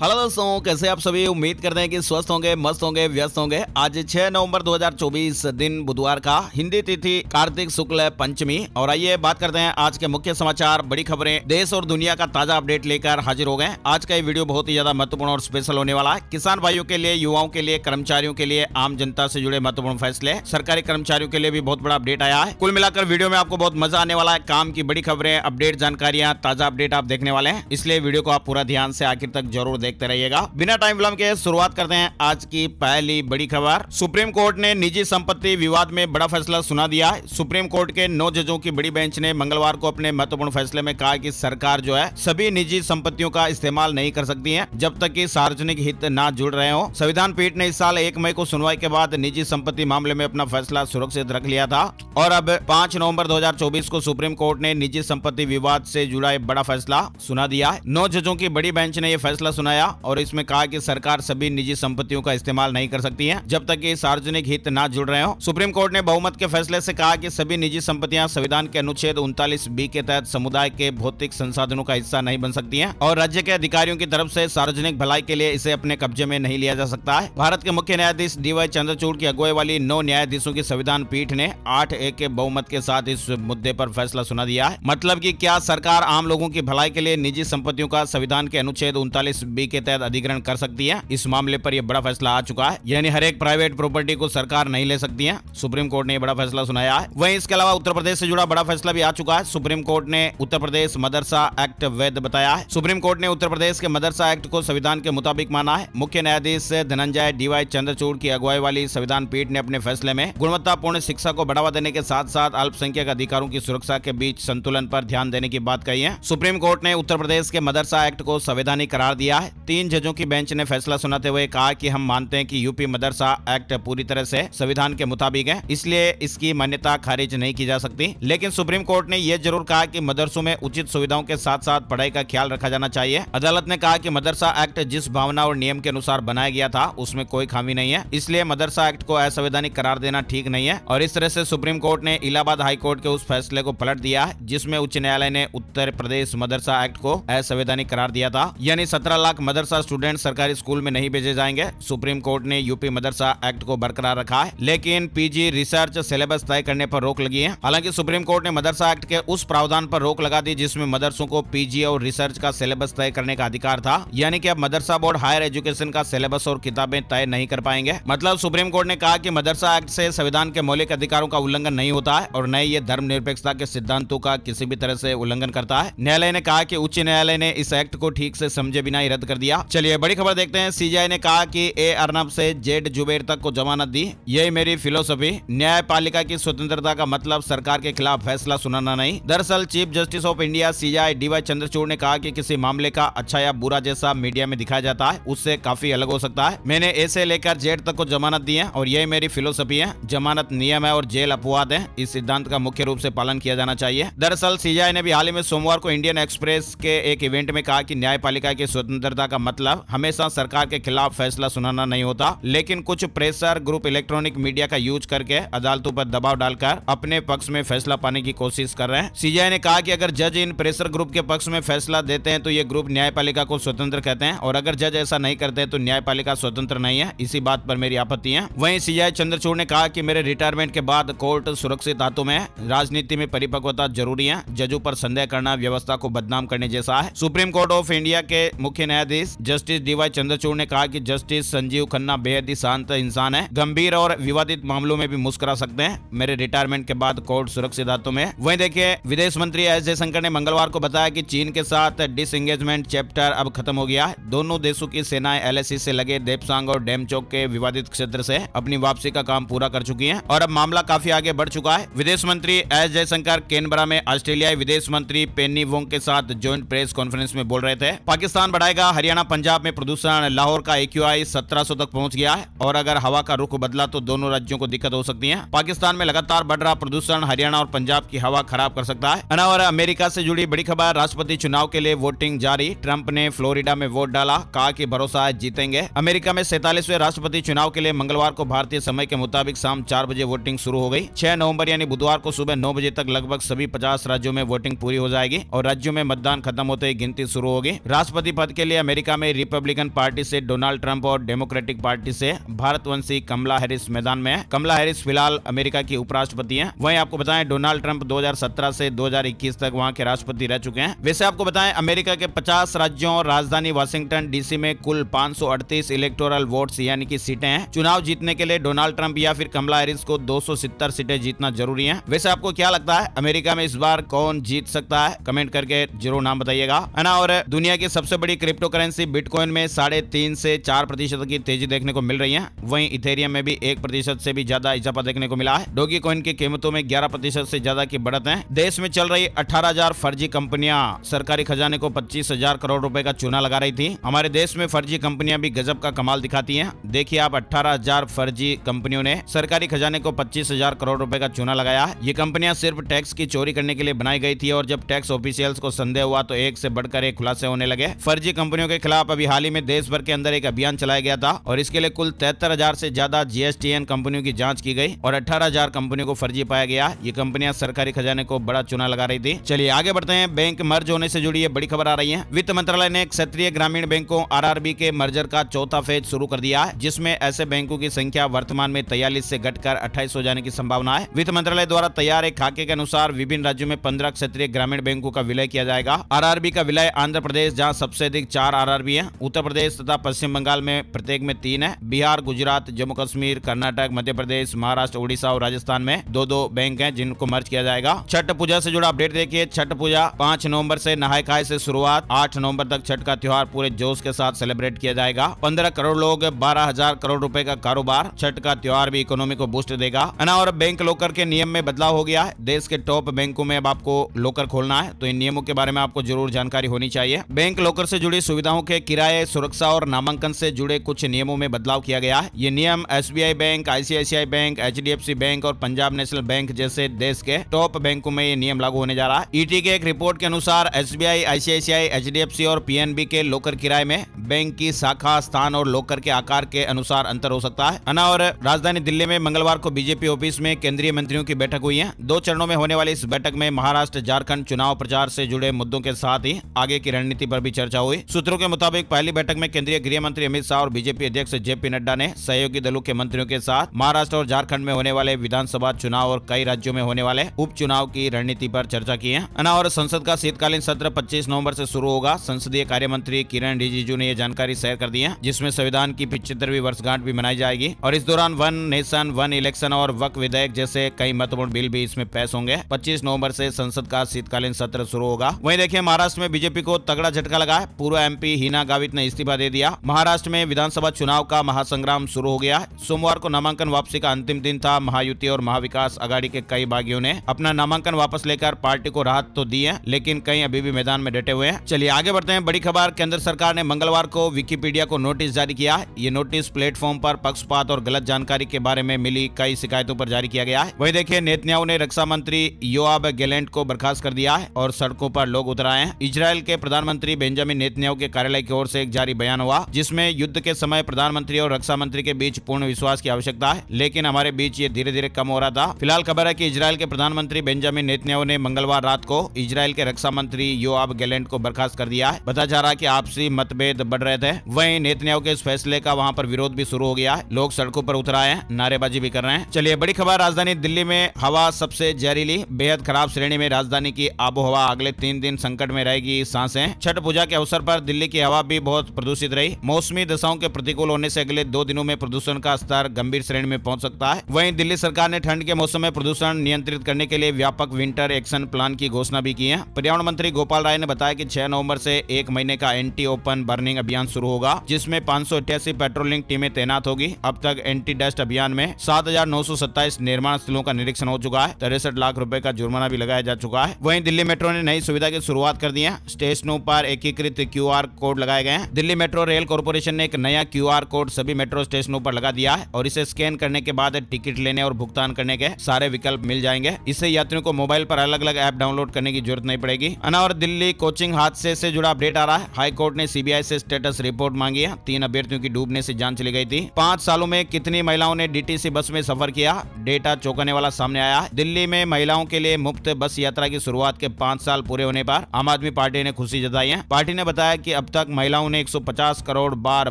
Hello दोस्तों, कैसे आप सभी। उम्मीद करते हैं कि स्वस्थ होंगे, मस्त होंगे, व्यस्त होंगे। आज 6 नवंबर 2024 दिन बुधवार का, हिंदी तिथि कार्तिक शुक्ल पंचमी। और आइए बात करते हैं आज के मुख्य समाचार, बड़ी खबरें, देश और दुनिया का ताजा अपडेट लेकर हाजिर हो गए। आज का ये वीडियो बहुत ही ज्यादा महत्वपूर्ण और स्पेशल होने वाला है। किसान भाइयों के लिए, युवाओं के लिए, कर्मचारियों के लिए, आम जनता से जुड़े महत्वपूर्ण फैसले, सरकारी कर्मचारियों के लिए भी बहुत बड़ा अपडेट आया है। कुल मिलाकर वीडियो में आपको बहुत मजा आने वाला है। काम की बड़ी खबरें, अपडेट, जानकारियां, ताजा अपडेट आप देखने वाले हैं, इसलिए वीडियो को आप पूरा ध्यान से आखिर तक जरूर देखते रहिएगा। बिना टाइम विलंब के शुरुआत करते हैं आज की पहली बड़ी खबर। सुप्रीम कोर्ट ने निजी संपत्ति विवाद में बड़ा फैसला सुना दिया है। सुप्रीम कोर्ट के 9 जजों की बड़ी बेंच ने मंगलवार को अपने महत्वपूर्ण फैसले में कहा कि सरकार जो है सभी निजी संपत्तियों का इस्तेमाल नहीं कर सकती है जब तक कि सार्वजनिक हित ना जुड़ रहे हो। संविधान पीठ ने इस साल 1 मई को सुनवाई के बाद निजी संपत्ति मामले में अपना फैसला सुरक्षित रख लिया था और अब 5 नवंबर 2024 को सुप्रीम कोर्ट ने निजी संपत्ति विवाद से जुड़ा एक बड़ा फैसला सुना दिया है। 9 जजों की बड़ी बेंच ने यह फैसला सुनाया और इसमें कहा कि सरकार सभी निजी संपत्तियों का इस्तेमाल नहीं कर सकती है जब तक कि सार्वजनिक हित ना जुड़ रहे हो। सुप्रीम कोर्ट ने बहुमत के फैसले से कहा कि सभी निजी संपत्तियां संविधान के अनुच्छेद 39B के तहत समुदाय के भौतिक संसाधनों का हिस्सा नहीं बन सकती हैं और राज्य के अधिकारियों की तरफ से सार्वजनिक भलाई के लिए इसे अपने कब्जे में नहीं लिया जा सकता है। भारत के मुख्य न्यायाधीश DY चंद्रचूड़ की अगुवाई वाली 9 न्यायाधीशों की संविधान पीठ ने 8-1 के बहुमत के साथ इस मुद्दे पर फैसला सुना दिया है। मतलब कि क्या सरकार आम लोगों की भलाई के लिए निजी संपत्तियों का संविधान के अनुच्छेद 39B के तहत अधिग्रहण कर सकती है। इस मामले पर यह बड़ा फैसला आ चुका है, यानी हर एक प्राइवेट प्रॉपर्टी को सरकार नहीं ले सकती है। सुप्रीम कोर्ट ने यह बड़ा फैसला सुनाया है। वहीं इसके अलावा उत्तर प्रदेश से जुड़ा बड़ा फैसला भी आ चुका है। सुप्रीम कोर्ट ने उत्तर प्रदेश मदरसा एक्ट वैध बताया है। सुप्रीम कोर्ट ने उत्तर प्रदेश के मदरसा एक्ट को संविधान के मुताबिक माना है। मुख्य न्यायाधीश धनंजय DY चंद्रचूड़ की अगुवाई वाली संविधान पीठ ने अपने फैसले में गुणवत्तापूर्ण शिक्षा को बढ़ावा देने के साथ साथ अल्पसंख्यक अधिकारों की सुरक्षा के बीच संतुलन पर ध्यान देने की बात कही है। सुप्रीम कोर्ट ने उत्तर प्रदेश के मदरसा एक्ट को संवैधानिक करार दिया है। 3 जजों की बेंच ने फैसला सुनाते हुए कहा कि हम मानते हैं कि यूपी मदरसा एक्ट पूरी तरह से संविधान के मुताबिक है, इसलिए इसकी मान्यता खारिज नहीं की जा सकती। लेकिन सुप्रीम कोर्ट ने यह जरूर कहा कि मदरसों में उचित सुविधाओं के साथ साथ पढ़ाई का ख्याल रखा जाना चाहिए। अदालत ने कहा कि मदरसा एक्ट जिस भावना और नियम के अनुसार बनाया गया था उसमें कोई खामी नहीं है, इसलिए मदरसा एक्ट को असंवैधानिक करार देना ठीक नहीं है। और इस तरह से सुप्रीम कोर्ट ने इलाहाबाद हाई कोर्ट के उस फैसले को पलट दिया है जिसमें उच्च न्यायालय ने उत्तर प्रदेश मदरसा एक्ट को असंवैधानिक करार दिया था, यानी 17 लाख मदरसा स्टूडेंट सरकारी स्कूल में नहीं भेजे जाएंगे। सुप्रीम कोर्ट ने यूपी मदरसा एक्ट को बरकरार रखा है, लेकिन PG रिसर्च सिलेबस तय करने पर रोक लगी है। हालांकि सुप्रीम कोर्ट ने मदरसा एक्ट के उस प्रावधान पर रोक लगा दी जिसमें मदरसों को PG और रिसर्च का सिलेबस तय करने का अधिकार था, यानी कि अब मदरसा बोर्ड हायर एजुकेशन का सिलेबस और किताबें तय नहीं कर पाएंगे। मतलब सुप्रीम कोर्ट ने कहा कि मदरसा एक्ट से संविधान के मौलिक अधिकारों का उल्लंघन नहीं होता है और न ही ये धर्मनिरपेक्षता के सिद्धांतों का किसी भी तरह से उल्लंघन करता है। न्यायालय ने कहा कि उच्च न्यायालय ने इस एक्ट को ठीक से समझे बिना ही रद्द कर दिया। चलिए बड़ी खबर देखते हैं। CJI ने कहा कि A अर्नब से Z जुबैर तक को जमानत दी, यही मेरी फिलोसफी। न्यायपालिका की स्वतंत्रता का मतलब सरकार के खिलाफ फैसला सुनाना नहीं। दरअसल chief justice of India CJI DY Chandrachud ने कहा कि किसी मामले का अच्छा या बुरा जैसा मीडिया में दिखाया जाता है उससे काफी अलग हो सकता है। मैंने A से लेकर Z तक को जमानत दी है और यही मेरी फिलोसफी है। जमानत नियम है और जेल अपवाद है। इस सिद्धांत का मुख्य रूप से पालन किया जाना चाहिए। दरअसल CJI ने भी हाल ही में सोमवार को इंडियन एक्सप्रेस के एक इवेंट में कहा कि न्यायपालिका की स्वतंत्रता का मतलब हमेशा सरकार के खिलाफ फैसला सुनाना नहीं होता, लेकिन कुछ प्रेशर ग्रुप इलेक्ट्रॉनिक मीडिया का यूज करके अदालतों पर दबाव डालकर अपने पक्ष में फैसला पाने की कोशिश कर रहे हैं। CJI ने कहा कि अगर जज इन प्रेशर ग्रुप के पक्ष में फैसला देते हैं तो ये ग्रुप न्यायपालिका को स्वतंत्र कहते हैं और अगर जज ऐसा नहीं करते तो न्यायपालिका स्वतंत्र नहीं है। इसी बात पर मेरी आपत्ति है। वहीं CJI चंद्रचूड़ ने कहा कि मेरे रिटायरमेंट के बाद कोर्ट सुरक्षित हाथों में है। राजनीति में परिपक्वता जरूरी है। जजों पर संदेह करना व्यवस्था को बदनाम करने जैसा है। सुप्रीम कोर्ट ऑफ इंडिया के मुख्य न्यायाधीश जस्टिस DY चंद्रचूड़ ने कहा कि जस्टिस संजीव खन्ना बेहद ही शांत इंसान है, गंभीर और विवादित मामलों में भी मुस्कुरा सकते हैं। मेरे रिटायरमेंट के बाद कोर्ट सुरक्षित हाथों में। वहीं देखिए, विदेश मंत्री S जयशंकर ने मंगलवार को बताया कि चीन के साथ डिसएंगेजमेंट चैप्टर अब खत्म हो गया है। दोनों देशों की सेनाएं LAC से लगे देपसांग और डेमचोक के विवादित क्षेत्र से अपनी वापसी का काम पूरा कर चुकी हैं और अब मामला काफी आगे बढ़ चुका है। विदेश मंत्री S जयशंकर कैनबरा में ऑस्ट्रेलियाई विदेश मंत्री पेनी वोंग के साथ ज्वाइंट प्रेस कॉन्फ्रेंस में बोल रहे थे। पाकिस्तान बढ़ाएगा, हरियाणा पंजाब में प्रदूषण, लाहौर का AQI 1700 तक पहुंच गया है और अगर हवा का रुख बदला तो दोनों राज्यों को दिक्कत हो सकती है। पाकिस्तान में लगातार बढ़ रहा प्रदूषण हरियाणा और पंजाब की हवा खराब कर सकता है। और अमेरिका से जुड़ी बड़ी खबर, राष्ट्रपति चुनाव के लिए वोटिंग जारी। ट्रंप ने फ्लोरिडा में वोट डाला, कहा कि भरोसा है जीतेंगे। अमेरिका में 47वें राष्ट्रपति चुनाव के लिए मंगलवार को भारतीय समय के मुताबिक शाम 4 बजे वोटिंग शुरू हो गई। 6 नवंबर यानी बुधवार को सुबह 9 बजे तक लगभग सभी 50 राज्यों में वोटिंग पूरी हो जाएगी और राज्यों में मतदान खत्म होते ही गिनती शुरू होगी। राष्ट्रपति पद के लिए अमेरिका में रिपब्लिकन पार्टी से डोनाल्ड ट्रंप और डेमोक्रेटिक पार्टी से भारतवंशी कमला हैरिस मैदान में है। कमला हैरिस फिलहाल अमेरिका की उपराष्ट्रपति हैं। वहीं आपको बताएं डोनाल्ड ट्रंप 2017 से 2021 तक वहां के राष्ट्रपति रह चुके हैं। वैसे आपको बताएं अमेरिका के 50 राज्यों और राजधानी वाशिंगटन डीसी में कुल 538 इलेक्टोरल वोट्स यानी कि सीटें हैं। चुनाव जीतने के लिए डोनाल्ड ट्रंप या फिर कमला हैरिस को 270 सीटें जीतना जरूरी है। वैसे आपको क्या लगता है अमेरिका में इस बार कौन जीत सकता है? कमेंट करके जरूर नाम बताइएगा, है ना। और दुनिया की सबसे बड़ी क्रिप्टो करेंसी बिटकॉइन में 3.5 से 4% की तेजी देखने को मिल रही है। वहीं इथेरियम में भी 1% से भी ज्यादा इजाफा देखने को मिला है। डोगी कॉइन की कीमतों में 11% से ज्यादा की बढ़त है। देश में चल रही 18,000 फर्जी कंपनियां सरकारी खजाने को 25,000 करोड़ रुपए का चूना लगा रही थी। हमारे देश में फर्जी कंपनियां भी गजब का कमाल दिखाती हैं। देखिए आप 18,000 फर्जी कंपनियों ने सरकारी खजाने को 25,000 करोड़ रुपए का चूना लगाया। ये कंपनियां सिर्फ टैक्स की चोरी करने के लिए बनाई गई थी और जब टैक्स ऑफिशियल्स को संदेह हुआ तो एक से बढ़कर एक खुलासे होने लगे। फर्जी कंपनियों के खिलाफ अभी हाल ही में देश भर के अंदर एक अभियान चलाया गया था और इसके लिए कुल 73,000 से ज्यादा GSTN कंपनियों की जांच की गई और 18,000 कंपनियों को फर्जी पाया गया। ये कंपनियां सरकारी खजाने को बड़ा चूना लगा रही थी। चलिए आगे बढ़ते हैं। बैंक मर्ज होने से जुड़ी ये बड़ी खबर आ रही है। वित्त मंत्रालय ने क्षेत्रीय ग्रामीण बैंकों RRB के मर्जर का चौथा फेज शुरू कर दिया है, जिसमें ऐसे बैंकों की संख्या वर्तमान में 43 से घटकर 28 हो जाने की संभावना है। वित्त मंत्रालय द्वारा तैयार एक खाके के अनुसार विभिन्न राज्यों में 15 क्षेत्रीय ग्रामीण बैंकों का विलय किया जाएगा। RRB का विलय आंध्र प्रदेश जहां सबसे अधिक 4 RRB है, उत्तर प्रदेश तथा पश्चिम बंगाल में प्रत्येक में 3 है, बिहार, गुजरात, जम्मू कश्मीर, कर्नाटक, मध्य प्रदेश, महाराष्ट्र, उड़ीसा और राजस्थान में 2-2 बैंक हैं जिनको मर्ज किया जाएगा। छठ पूजा से जुड़ा अपडेट देखिए। छठ पूजा 5 नवंबर से नहाय खाए से शुरुआत, 8 नवंबर तक छठ का त्योहार पूरे जोश के साथ सेलिब्रेट किया जाएगा। 15 करोड़ लोग, 12,000 करोड़ रुपए का कारोबार। छठ का त्योहार भी इकोनॉमी को बूस्ट देगा, है ना। और बैंक लॉकर के नियम में बदलाव हो गया है। देश के टॉप बैंकों में अब आपको लॉकर खोलना है तो इन नियमों के बारे में आपको जरूर जानकारी होनी चाहिए। बैंक लॉकर से जुड़ी सुविधाओं के किराए, सुरक्षा और नामांकन से जुड़े कुछ नियमों में बदलाव किया गया है। ये नियम SBI bank, ICICI bank, HDFC bank और पंजाब नेशनल बैंक जैसे देश के टॉप बैंकों में ये नियम लागू होने जा रहा है। ET के एक रिपोर्ट के अनुसार SBI, ICICI, HDFC और PNB के लॉकर किराए में बैंक की शाखा, स्थान और लॉकर के आकार के अनुसार अंतर हो सकता है ना। और राजधानी दिल्ली में मंगलवार को बीजेपी ऑफिस में केंद्रीय मंत्रियों की बैठक हुई है। 2 चरणों में होने वाली इस बैठक में महाराष्ट्र, झारखंड चुनाव प्रचार से जुड़े मुद्दों के साथ ही आगे की रणनीति पर भी चर्चा हुई। सूत्रों के मुताबिक पहली बैठक में केंद्रीय गृह मंत्री अमित शाह और बीजेपी अध्यक्ष JP नड्डा ने सहयोगी दलों के मंत्रियों के साथ महाराष्ट्र और झारखंड में होने वाले विधानसभा चुनाव और कई राज्यों में होने वाले उपचुनाव की रणनीति पर चर्चा की है ना। और संसद का शीतकालीन सत्र 25 नवंबर से शुरू होगा। संसदीय कार्य मंत्री किरण रिजिजू ने यह जानकारी शेयर कर दी है, जिसमें संविधान की 75वीं वर्षगांठ भी मनाई जाएगी और इस दौरान वन नेशन वन इलेक्शन और वक्फ विधेयक जैसे कई महत्वपूर्ण बिल भी इसमें पेश होंगे। 25 नवंबर से संसद का शीतकालीन सत्र शुरू होगा। वहीं देखिए महाराष्ट्र में बीजेपी को तगड़ा झटका लगा है। पूर्व MP हिना गावित ने इस्तीफा दे दिया। महाराष्ट्र में विधानसभा चुनाव का महासंग्राम शुरू हो गया। सोमवार को नामांकन वापसी का अंतिम दिन था। महायुति और महाविकास आघाड़ी के कई बागियों ने अपना नामांकन वापस लेकर पार्टी को राहत तो दी है, लेकिन कई अभी भी मैदान में डटे हुए हैं। चलिए आगे बढ़ते हैं। बड़ी खबर, केंद्र सरकार ने मंगलवार को विकिपीडिया को नोटिस जारी किया। ये नोटिस प्लेटफॉर्म पर पक्षपात और गलत जानकारी के बारे में मिली कई शिकायतों पर जारी किया गया है। वही देखिए नेतन्याहू ने रक्षा मंत्री योआब गैलेंट को बर्खास्त कर दिया है और सड़कों पर लोग उतर आए हैं। इजराइल के प्रधानमंत्री बेंजामिन नेतन्याहू के कार्यालय की ओर से एक जारी बयान हुआ, जिसमें युद्ध के समय प्रधानमंत्री और रक्षा मंत्री के बीच पूर्ण विश्वास की आवश्यकता है, लेकिन हमारे बीच ये धीरे धीरे कम हो रहा था। फिलहाल खबर है कि इजराइल के प्रधानमंत्री बेंजामिन नेतन्याहू ने मंगलवार रात को इजराइल के रक्षा मंत्री योआब गैलेंट को बर्खास्त कर दिया है। बताया जा रहा है कि आपसी मतभेद बढ़ रहे थे। वहीं नेतन्याहू के इस फैसले का वहां पर विरोध भी शुरू हो गया है। लोग सड़कों पर उतर आए हैं, नारेबाजी भी कर रहे हैं। चलिए बड़ी खबर, राजधानी दिल्ली में हवा सबसे जहरीली, बेहद खराब श्रेणी में राजधानी की आबोहवा। अगले 3 दिन संकट में रहेगी सांसें। छठ पूजा के अवसर पर दिल्ली की हवा भी बहुत प्रदूषित रही। मौसमी दशाओं के प्रतिकूल होने से अगले 2 दिनों में प्रदूषण का स्तर गंभीर श्रेणी में पहुंच सकता है। वहीं दिल्ली सरकार ने ठंड के मौसम में प्रदूषण नियंत्रित करने के लिए व्यापक विंटर एक्शन प्लान की घोषणा भी की है। पर्यावरण मंत्री गोपाल राय ने बताया कि 6 नवंबर से 1 महीने का एंटी ओपन बर्निंग अभियान शुरू होगा, जिसमें 588 पेट्रोलिंग टीमें तैनात होगी। अब तक एंटी डस्ट अभियान में 7,927 निर्माण स्थलों का निरीक्षण हो चुका है। 63 लाख रुपए का जुर्माना भी लगाया जा चुका है। वहीं दिल्ली मेट्रो ने नई सुविधा की शुरुआत कर दी है। स्टेशनों पर एकीकृत QR कोड लगाए गए हैं। दिल्ली मेट्रो रेल कॉर्पोरेशन ने एक नया QR कोड सभी मेट्रो स्टेशनों पर लगा दिया है और इसे स्कैन करने के बाद टिकट लेने और भुगतान करने के सारे विकल्प मिल जाएंगे। इससे यात्रियों को मोबाइल पर अलग अलग ऐप डाउनलोड करने की जरूरत नहीं पड़ेगी। और दिल्ली कोचिंग हादसे से जुड़ा अपडेट आ रहा है। हाई कोर्ट ने CBI से स्टेटस रिपोर्ट मांगी है। 3 अभ्यर्थियों की डूबने से जान चली गई थी। 5 सालों में कितनी महिलाओं ने DTC बस में सफर किया, डेटा चौंकाने वाला सामने आया है। दिल्ली में महिलाओं के लिए मुफ्त बस यात्रा की शुरुआत के 5 साल पूरे होने पर आम आदमी पार्टी ने खुशी जताई है। पार्टी ने बताया कि कि अब तक महिलाओं ने 150 करोड़ बार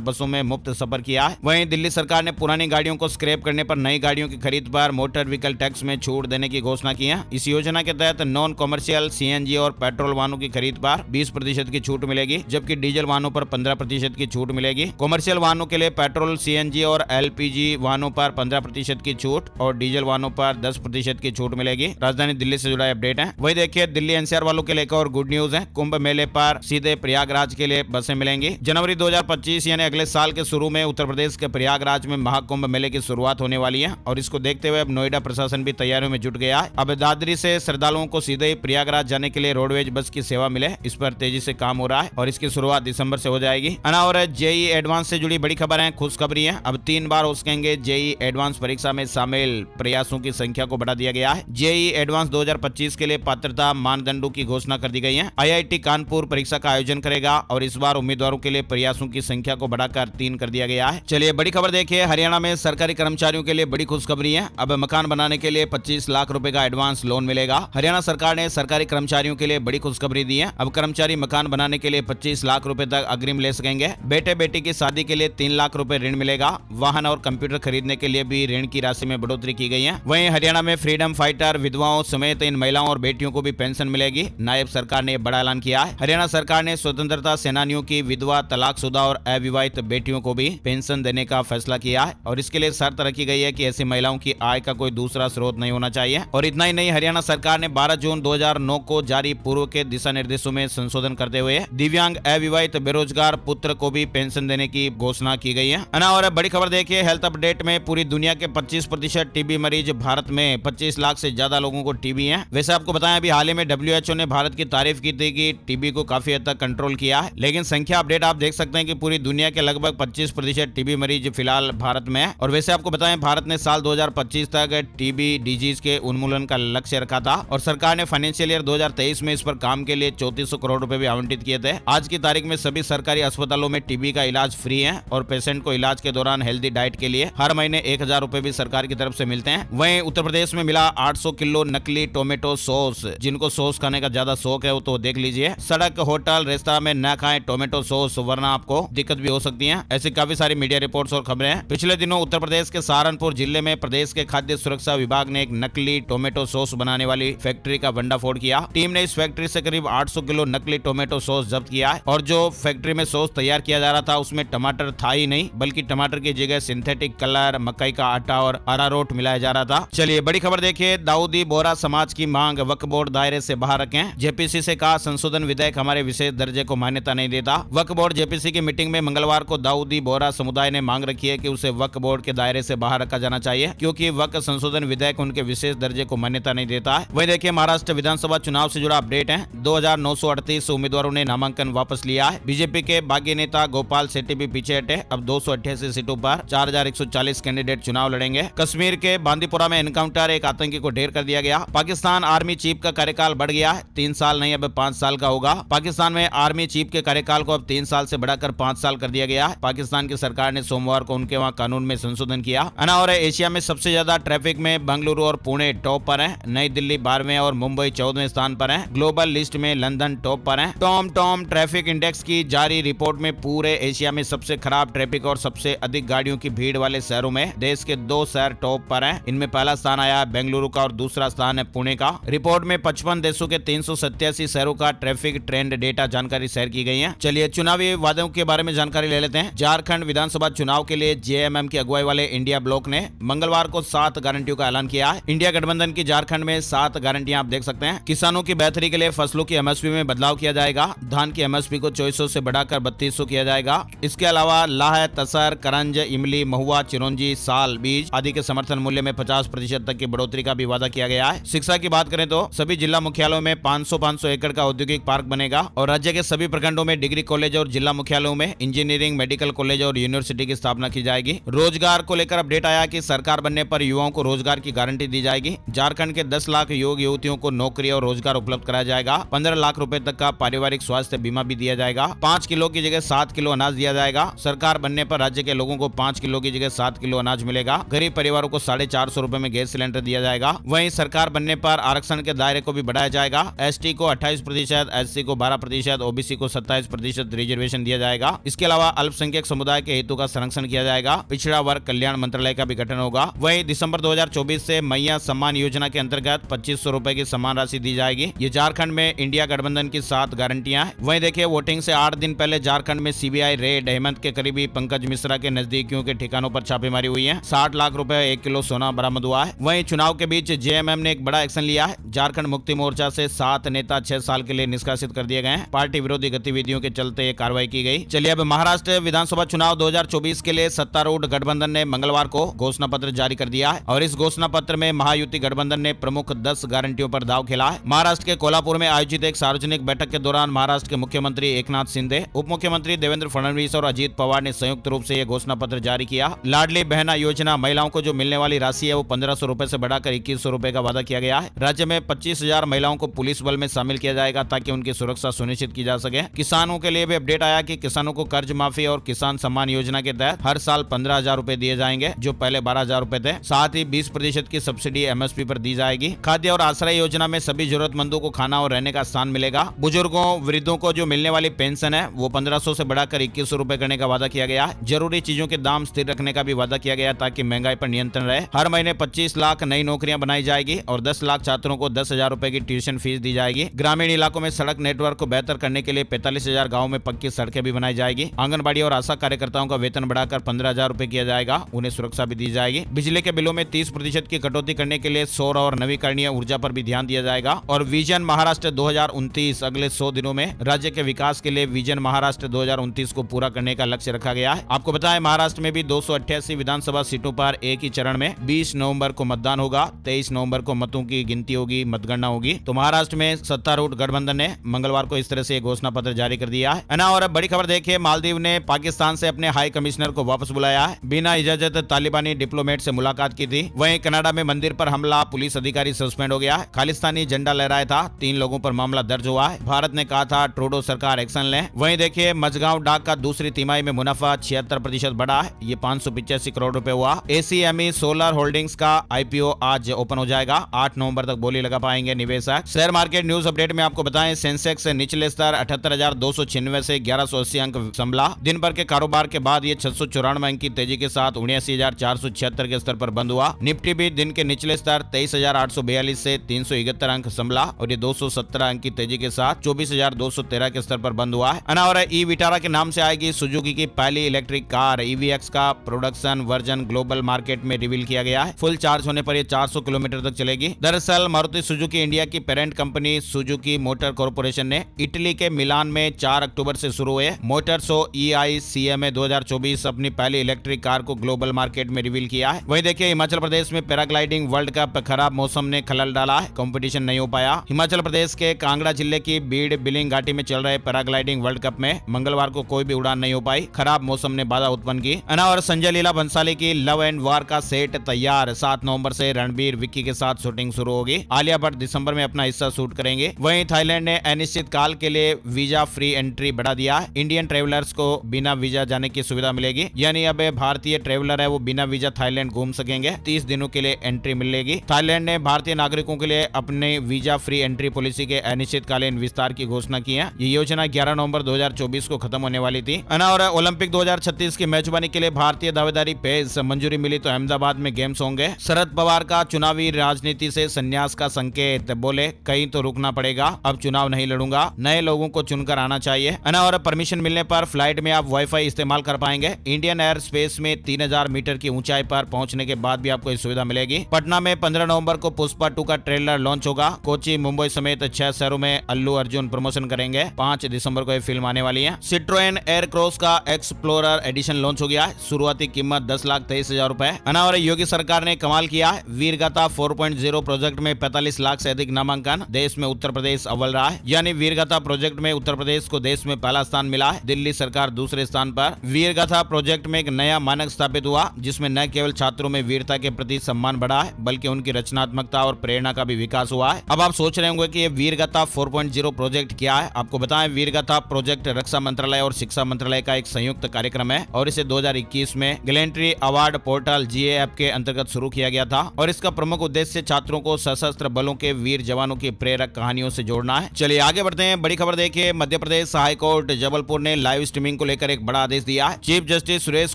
बसों में मुफ्त सफर किया है। वहीं दिल्ली सरकार ने पुरानी गाड़ियों को स्क्रैप करने पर नई गाड़ियों की खरीद पर मोटर व्हीकल टैक्स में छूट देने की घोषणा की है। इस योजना के तहत नॉन कॉमर्शियल सीएनजी और पेट्रोल वाहनों की खरीद पर 20% की छूट मिलेगी, जबकि डीजल वाहनों पर 15% की छूट मिलेगी। कॉमर्शियल वाहनों के लिए पेट्रोल, सीएनजी और एलपीजी वाहनों पर 15% की छूट और डीजल वाहनों पर 10% की छूट मिलेगी। राजधानी दिल्ली से जुड़ा अपडेट है। वही देखिए दिल्ली एनसीआर वालों के लिए एक और गुड न्यूज है। कुंभ मेले पर सीधे प्रयागराज के लिए बसें मिलेंगी। जनवरी 2025 यानी अगले साल के शुरू में उत्तर प्रदेश के प्रयागराज में महाकुंभ मेले की शुरुआत होने वाली है और इसको देखते हुए अब नोएडा प्रशासन भी तैयारियों में जुट गया है। अब दादरी से श्रद्धालुओं को सीधे ही प्रयागराज जाने के लिए रोडवेज बस की सेवा मिले, इस पर तेजी से काम हो रहा है और इसकी शुरुआत दिसंबर से हो जाएगी। और जेईई एडवांस से जुड़ी बड़ी खबर है, खुशखबरी है। अब 3 बार हो सकेंगे जेईई एडवांस परीक्षा में शामिल प्रयासों की संख्या को बढ़ा दिया गया है। जेईई एडवांस 2025 के लिए पात्रता मानदंडों की घोषणा कर दी गई है। आईआईटी कानपुर परीक्षा का आयोजन करेगा और इस बार उम्मीदवारों के लिए प्रयासों की संख्या को बढ़ाकर 3 कर दिया गया है। चलिए बड़ी खबर देखिए, हरियाणा में सरकारी कर्मचारियों के लिए बड़ी खुशखबरी है। अब मकान बनाने के लिए 25 लाख रुपए का एडवांस लोन मिलेगा। हरियाणा सरकार ने सरकारी कर्मचारियों के लिए बड़ी खुशखबरी दी है। अब कर्मचारी मकान बनाने के लिए 25 लाख रुपए तक अग्रिम ले सकेंगे। बेटे बेटी की शादी के लिए 3 लाख रुपए ऋण मिलेगा। वाहन और कंप्यूटर खरीदने के लिए भी ऋण की राशि में बढ़ोतरी की गई है। वहीं हरियाणा में फ्रीडम फाइटर विधवाओं समेत इन महिलाओं और बेटियों को भी पेंशन मिलेगी। नायब सरकार ने बड़ा ऐलान किया है। हरियाणा सरकार ने स्वतंत्रता सेनानियों की विधवा, तलाकशुदा और अविवाहित बेटियों को भी पेंशन देने का फैसला किया है और इसके लिए शर्त रखी गई है कि ऐसी महिलाओं की आय का कोई दूसरा स्रोत नहीं होना चाहिए। और इतना ही नहीं, हरियाणा सरकार ने 12 जून 2009 को जारी पूर्व के दिशा निर्देशों में संशोधन करते हुए दिव्यांग, अविवाहित, बेरोजगार पुत्र को भी पेंशन देने की घोषणा की गई है। और बड़ी खबर देखिए, हेल्थ अपडेट में पूरी दुनिया के 25% टीबी मरीज, भारत में 25 लाख से ज्यादा लोगों को टीबी है। वैसे आपको बताएं अभी हाल ही में WHO ने भारत की तारीफ की थी कि टीबी को काफी हद तक कंट्रोल किया है, लेकिन संख्या अपडेट आप देख सकते हैं कि पूरी दुनिया के लगभग 25% टीबी मरीज फिलहाल भारत में है। और वैसे आपको बताएं भारत ने साल 2025 तक टीबी डिजीज के उन्मूलन का लक्ष्य रखा था और सरकार ने फाइनेंशियल ईयर 2023 में इस पर काम के लिए 3400 करोड़ रुपए भी आवंटित किए थे। आज की तारीख में सभी सरकारी अस्पतालों में टीबी का इलाज फ्री है और पेशेंट को इलाज के दौरान हेल्दी डाइट के लिए हर महीने 1000 रुपए भी सरकार की तरफ से मिलते हैं। वहीं उत्तर प्रदेश में मिला 800 किलो नकली टोमेटो सॉस। जिनको सॉस खाने का ज्यादा शौक है वो तो देख लीजिए, सड़क, होटल, रेस्तरां में न खाएं टोमेटो सॉस वरना आपको दिक्कत भी हो सकती है। ऐसी काफी सारी मीडिया रिपोर्ट्स और खबरें हैं। पिछले दिनों उत्तर प्रदेश के सहारनपुर जिले में प्रदेश के खाद्य सुरक्षा विभाग ने एक नकली टोमेटो सॉस बनाने वाली फैक्ट्री का भंडाफोड़ किया। टीम ने इस फैक्ट्री से करीब 800 किलो नकली टोमेटो सॉस जब्त किया है और जो फैक्ट्री में सॉस तैयार किया जा रहा था उसमें टमाटर था ही नहीं, बल्कि टमाटर की जगह सिंथेटिक कलर, मकई का आटा और अरारोट मिलाया जा रहा था। चलिए बड़ी खबर देखिए, दाऊदी बोहरा समाज की मांग वक्फ बोर्ड दायरे से बाहर रखें। जेपीसी से कहा संशोधन विधेयक हमारे विशेष दर्जे को मान्यता नहीं देता। वक्फ बोर्ड जेपीसी की मीटिंग में मंगलवार को दाऊदी बोहरा समुदाय ने मांग रखी है कि उसे वक्फ बोर्ड के दायरे से बाहर रखा जाना चाहिए क्योंकि वक्फ संशोधन विधेयक उनके विशेष दर्जे को मान्यता नहीं देता है। वही देखिए महाराष्ट्र विधानसभा चुनाव से जुड़ा अपडेट है। 2938 उम्मीदवारों ने नामांकन वापस लिया है। बीजेपी के बागी नेता गोपाल शेट्टी भी पीछे हटे। अब 288 सीटों पर 4140 कैंडिडेट चुनाव लड़ेंगे। कश्मीर के बांदीपुरा में एनकाउंटर, एक आतंकी को ढेर कर दिया गया। पाकिस्तान आर्मी चीफ का कार्यकाल बढ़ गया है, 3 साल नहीं अब 5 साल का होगा। पाकिस्तान में आर्मी चीफ के कार्यकाल को अब 3 साल से बढ़ाकर 5 साल कर दिया गया है। पाकिस्तान की सरकार ने सोमवार को उनके वहां कानून में संशोधन किया। और एशिया में सबसे ज्यादा ट्रैफिक में बेंगलुरु और पुणे टॉप पर है। नई दिल्ली 12वें और मुंबई 14वें स्थान पर है। ग्लोबल लिस्ट में लंदन टॉप पर है। टॉम ट्रैफिक इंडेक्स की जारी रिपोर्ट में पूरे एशिया में सबसे खराब ट्रैफिक और सबसे अधिक गाड़ियों की भीड़ वाले शहरों में देश के 2 शहर टॉप पर हैं। इनमें पहला स्थान आया बेंगलुरु का और दूसरा स्थान है पुणे का। रिपोर्ट में 55 देशों के 387 शहरों का ट्रैफिक ट्रेंड डेटा जानकारी शेयर की गई है। चलिए चुनावी वादों के बारे में जानकारी ले लेते हैं। झारखंड विधानसभा चुनाव के लिए जेएमएम की अगुवाई वाले इंडिया ब्लॉक ने मंगलवार को 7 गारंटियों का ऐलान किया है। इंडिया गठबंधन की झारखंड में 7 गारंटियां आप देख सकते हैं। किसानों की बेहतरी के लिए फसलों की एमएसपी में बदलाव किया जाएगा। धान की एमएसपी को 2400 से बढ़ाकर 3200 किया जाएगा। इसके अलावा लाह, तसर, करंज, इमली, महुआ, चिरौंजी, साल, बीज आदि के समर्थन मूल्य में 50% तक की बढ़ोतरी का भी वादा किया गया है। शिक्षा की बात करें तो सभी जिला मुख्यालयों में 500 एकड़ का औद्योगिक पार्क बनेगा और राज्य के सभी प्रखंडों में डिग्री कॉलेज और जिला मुख्यालयों में इंजीनियरिंग, मेडिकल कॉलेज और यूनिवर्सिटी की स्थापना की जाएगी। रोजगार को लेकर अपडेट आया कि सरकार बनने पर युवाओं को रोजगार की गारंटी दी जाएगी। झारखंड के 10 लाख युवक युवतियों को नौकरी और रोजगार उपलब्ध कराया जाएगा। 15 लाख रुपए तक का पारिवारिक स्वास्थ्य बीमा भी दिया जाएगा। 5 किलो की जगह 7 किलो अनाज दिया जाएगा। सरकार बनने पर राज्य के लोगों को 5 किलो की जगह 7 किलो अनाज मिलेगा। गरीब परिवारों को 450 रुपए में गैस सिलेंडर दिया जाएगा। वहीं सरकार बनने पर आरक्षण के दायरे को भी बढ़ाया जाएगा। एसटी को 28%, एससी को 12%, ओबीसी को 27% रिजर्वेशन दिया जाएगा। इसके अलावा अल्पसंख्यक समुदाय के हितों का संरक्षण किया जाएगा। पिछड़ा वर्ग कल्याण मंत्रालय का भी गठन होगा। वहीं दिसंबर 2024 से मैया सम्मान योजना के अंतर्गत 2500 रुपए की सम्मान राशि दी जाएगी। ये झारखंड में इंडिया गठबंधन की 7 गारंटियां हैं। वहीं देखिए, वोटिंग से 8 दिन पहले झारखंड में सीबीआई रेड हेमंत के करीबी पंकज मिश्रा के नजदीकियों के ठिकानों पर छापेमारी हुई है। 60 लाख रुपए 1 किलो सोना बरामद हुआ है। वहीं चुनाव के बीच जेएमएम ने एक बड़ा एक्शन लिया है। झारखंड मुक्ति मोर्चा से 7 नेता 6 साल के लिए निष्कासित कर दिए गए हैं। पार्टी विरोधी गतिविधियों के चलते ये कार्रवाई की गई। चलिए अब महाराष्ट्र विधानसभा चुनाव 2024 के लिए सत्तारूढ़ गठबंधन ने मंगलवार को घोषणा पत्र जारी कर दिया है और इस घोषणा पत्र में महायुति गठबंधन ने प्रमुख 10 गारंटियों पर दाव खेला है। महाराष्ट्र के कोल्हापुर में आयोजित एक सार्वजनिक बैठक के दौरान महाराष्ट्र के मुख्यमंत्री एकनाथ शिंदे, उप मुख्यमंत्री देवेंद्र फडणवीस और अजीत पवार ने संयुक्त रूप से यह घोषणा पत्र जारी किया। लाडली बहना योजना महिलाओं को जो मिलने वाली राशि है वो 1500 रुपए से बढ़ाकर 2100 रुपए का वादा किया गया है। राज्य में 25,000 महिलाओं को पुलिस बल में शामिल किया जाएगा ताकि उनकी सुरक्षा सुनिश्चित की जा सके। किसानों के लिए भी अपडेट आया कि किसानों को कर्ज माफी और किसान सम्मान योजना के तहत हर साल 15,000 रुपए दिए जाएंगे, जो पहले 12,000 रुपए थे। साथ ही 20% की सब्सिडी एमएसपी पर दी जाएगी। खाद्य और आश्रय योजना में सभी जरूरतमंदों को खाना और रहने का स्थान मिलेगा। बुजुर्गों वृद्धों को जो मिलने वाली पेंशन है वो 1500 से बढ़ाकर 2100 रुपए करने का वादा किया गया है। जरूरी चीजों के दाम स्थिर रखने का भी वादा किया गया ताकि महंगाई पर नियंत्रण रहे। हर महीने 25 लाख नई नौकरियां बनाई जाएगी और 10 लाख छात्रों को 10,000 रुपए की ट्यूशन फीस दी जाएगी। ग्रामीण इलाकों में सड़क नेटवर्क को बेहतर करने के लिए 45,000 गाँव में पक्की सड़कें भी बनाई जाएगी। आंगनबाड़ी और आशा कार्यकर्ताओं का वेतन बढ़ाकर 15,000 रुपए किया जाएगा, उन्हें सुरक्षा भी दी जाएगी। बिजली के बिलों में 30% की कटौती करने के लिए सौर और नवीकरणीय ऊर्जा पर भी ध्यान दिया जाएगा। और विजन महाराष्ट्र 2029 अगले 100 दिनों में राज्य के विकास के लिए विजन महाराष्ट्र 2029 को पूरा करने का लक्ष्य रखा गया है। आपको बताएं, महाराष्ट्र में भी 288 विधानसभा सीटों पर एक ही चरण में 20 नवंबर को मतदान होगा। 23 नवंबर को मतों की गिनती होगी, मतगणना होगी। तो महाराष्ट्र में सत्तारूढ़ गठबंधन ने मंगलवार को इस तरह से घोषणा पत्र जारी कर दिया है ना। और बड़ी खबर देखिए, मालदीव ने पाकिस्तान से अपने हाई कमिश्नर को वापस बुलाया है। बिना इजाजत तालिबानी डिप्लोमेट से मुलाकात की थी। वहीं कनाडा में मंदिर पर हमला, पुलिस अधिकारी सस्पेंड हो गया है। खालिस्तानी झंडा लहराया था, 3 लोगों पर मामला दर्ज हुआ है। भारत ने कहा था ट्रूडो सरकार एक्शन ले। वहीं देखिए, मझगांव डाक का दूसरी तिमाही में मुनाफा 76% बढ़ा है, ये 585 करोड़ रुपए हुआ। एसीएमई सोलर होल्डिंग्स का आईपीओ आज ओपन हो जाएगा। 8 नवंबर तक बोली लगा पाएंगे निवेशक। शेयर मार्केट न्यूज अपडेट में आपको बताएं, सेंसेक्स निचले स्तर 78,296 से 1180 अंक संभला। दिन भर के कारोबार के बाद ये 694 अंक की तेजी के साथ 79,476 के स्तर पर बंद हुआ। निफ्टी भी दिन के निचले स्तर 23,842 से 371 अंक संभला और ये 217 अंक की तेजी के साथ 24,213 के स्तर पर बंद हुआ है। और ई विटारा के नाम से आएगी सुजुकी की पहली इलेक्ट्रिक कार। ईवीएक्स का प्रोडक्शन वर्जन ग्लोबल मार्केट में रिवील किया गया है। फुल चार्ज होने पर ये 400 किलोमीटर तक चलेगी। दरअसल मारुति सुजुकी इंडिया की parent company Suzuki motor corporation ने इटली के मिलान में 4 अक्टूबर से शुरू हुए मोटर शो EICMA 2024 अपनी पहली इलेक्ट्रिक कार को ग्लोबल मार्केट में रिवील किया है। वहीं देखिए, हिमाचल प्रदेश में पैराग्लाइडिंग वर्ल्ड कप खराब मौसम ने खलल डाला है, कंपटीशन नहीं हो पाया। हिमाचल प्रदेश के कांगड़ा जिले की बीड़ बिलिंग घाटी में चल रहे पैराग्लाइडिंग वर्ल्ड कप में मंगलवार को कोई भी उड़ान नहीं हो पाई। खराब मौसम ने बाधा उत्पन्न की। और संजय लीला भंसाली की लव एंड वार का सेट तैयार। 7 नवंबर से रणबीर विक्की के साथ शूटिंग शुरू होगी। आलिया भट्ट दिसंबर में अपना हिस्सा शूट करेंगे। वहीं थाईलैंड ने अनिश्चित काल के लिए वीजा फ्री एंट्री बढ़ा दिया है। इंडियन ट्रेवलर्स को बिना वीजा जाने की सुविधा मिलेगी, यानी अब भारतीय ट्रेवलर है वो बिना वीजा थाईलैंड घूम सकेंगे। 30 दिनों के लिए एंट्री मिलेगी। थाईलैंड ने भारतीय नागरिकों के लिए अपने वीजा फ्री एंट्री पॉलिसी के अनिश्चितकालीन विस्तार की घोषणा की है। ये योजना 11 नवंबर 2024 को खत्म होने वाली थी। और ओलंपिक 2036 की मेजबानी के लिए भारतीय दावेदारी पेश मंजूरी मिली तो अहमदाबाद में गेम्स होंगे। शरद पवार का चुनावी राजनीति से संन्यास का संकेत, बोले कहीं तो रुकना पड़ेगा, अब चुनाव नहीं लड़ूंगा, नए लोगों को चुनकर आना चाहिए। और परमिशन मिलने पर फ्लाइट में आप वाईफाई इस्तेमाल कर पाएंगे। इंडियन एयर स्पेस में 3000 मीटर की ऊंचाई पर पहुंचने के बाद भी आपको इस सुविधा मिलेगी। पटना में 15 नवंबर को पुष्पा 2 का ट्रेलर लॉन्च होगा। कोची, मुंबई समेत 6 शहरों में अल्लू अर्जुन प्रमोशन करेंगे। 5 दिसंबर को ये फिल्म आने वाली है। सिट्रोएन एयर क्रॉस का एक्सप्लोरर एडिशन लॉन्च हो गया है। शुरुआती कीमत 10,23,000 रुपए। और योगी सरकार ने कमाल किया है। वीरगाथा 4.0 प्रोजेक्ट में 45 लाख से अधिक नामांकन। देश में उत्तर प्रदेश अव्वल रहा है, यानी वीरगाथा प्रोजेक्ट में उत्तर प्रदेश को देश में पहला स्थान मिला है। दिल्ली सरकार दूसरे स्थान पर। वीरगाथा प्रोजेक्ट में एक नया मानक स्थापित हुआ, जिसमें न केवल छात्रों में वीरता के प्रति सम्मान बढ़ा है, बल्कि उनकी रचनात्मकता और प्रेरणा का भी विकास हुआ है। अब आप सोच रहे होंगे कि ये वीरगाथा 4.0 प्रोजेक्ट क्या है। आपको बताएं, वीरगाथा प्रोजेक्ट रक्षा मंत्रालय और शिक्षा मंत्रालय का एक संयुक्त कार्यक्रम है और इसे 2021 में गैलेंट्री अवार्ड पोर्टल GAF के अंतर्गत शुरू किया गया था। और इसका प्रमुख उद्देश्य छात्रों को सशस्त्र बलों के वीर जवानों की प्रेरक कहानियों से जोड़ना है। चलिए आगे बढ़ते हैं। बड़ी खबर देखिए, मध्य प्रदेश हाई कोर्ट जबलपुर ने लाइव स्ट्रीमिंग को लेकर एक बड़ा आदेश दिया है। चीफ जस्टिस सुरेश